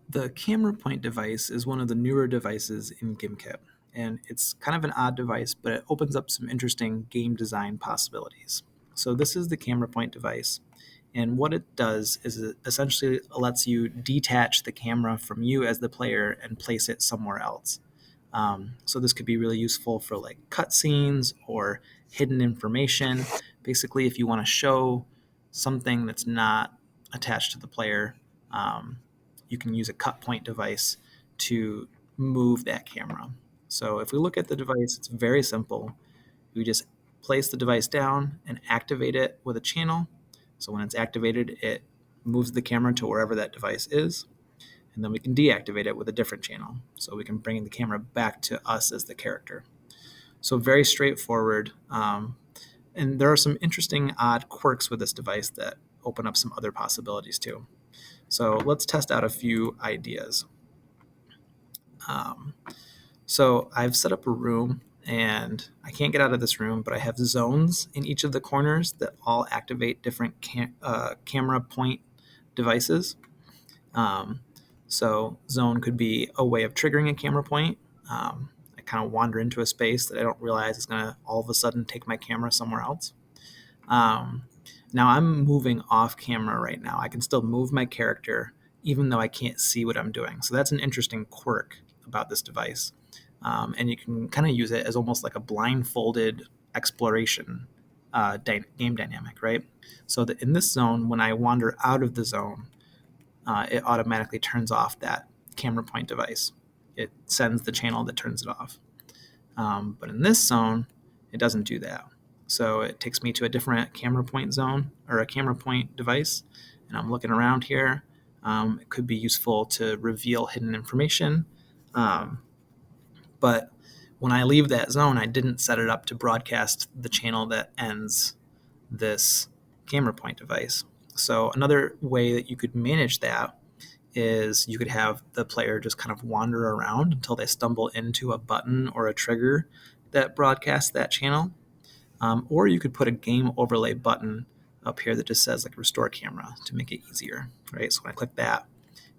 The camera point device is one of the newer devices in Gimkit, and it's kind of an odd device, but it opens up some interesting game design possibilities. So this is the camera point device, and what it does is it essentially lets you detach the camera from you as the player and place it somewhere else. So this could be really useful for like cutscenes or hidden information. Basically, if you want to show something that's not attached to the player, um, you can use a cut point device to move that camera. So if we look at the device, it's very simple. We just place the device down and activate it with a channel. So when it's activated, it moves the camera to wherever that device is, and then we can deactivate it with a different channel. So we can bring the camera back to us as the character. So very straightforward. And there are some interesting odd quirks with this device that open up some other possibilities too. So let's test out a few ideas. Um, so I've set up a room and I can't get out of this room, but I have zones in each of the corners that all activate different camera point devices. Um, so zone could be a way of triggering a camera point. I kind of wander into a space that I don't realize is going to all of a sudden take my camera somewhere else. Um, Now I'm moving off camera right now. I can still move my character even though I can't see what I'm doing. So that's an interesting quirk about this device. And you can kind of use it as almost like a blindfolded exploration game dynamic, right? So that in this zone, when I wander out of the zone, it automatically turns off that camera point device. It sends the channel that turns it off. But in this zone, it doesn't do that. So it takes me to a different camera point zone or a camera point device, and I'm looking around here. It could be useful to reveal hidden information. Um, but when I leave that zone, I didn't set it up to broadcast the channel that ends this camera point device. So another way that you could manage that is you could have the player just kind of wander around until they stumble into a button or a trigger that broadcasts that channel. Or you could put a game overlay button up here that just says like restore camera to make it easier, right? So when I click that,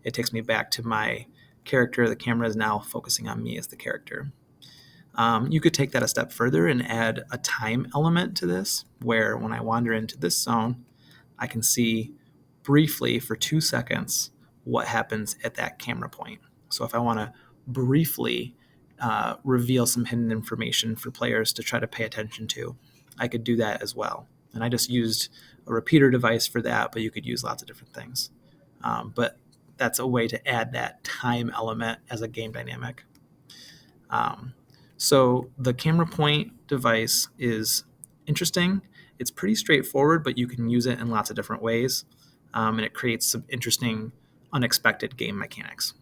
it takes me back to my character. The camera is now focusing on me as the character. You could take that a step further and add a time element to this, where when I wander into this zone, I can see briefly for 2 seconds what happens at that camera point. So if I want to briefly reveal some hidden information for players to try to pay attention to, I could do that as well. And I just used a repeater device for that, but you could use lots of different things. But that's a way to add that time element as a game dynamic. So the camera point device is interesting. It's pretty straightforward, but you can use it in lots of different ways, and it creates some interesting, unexpected game mechanics.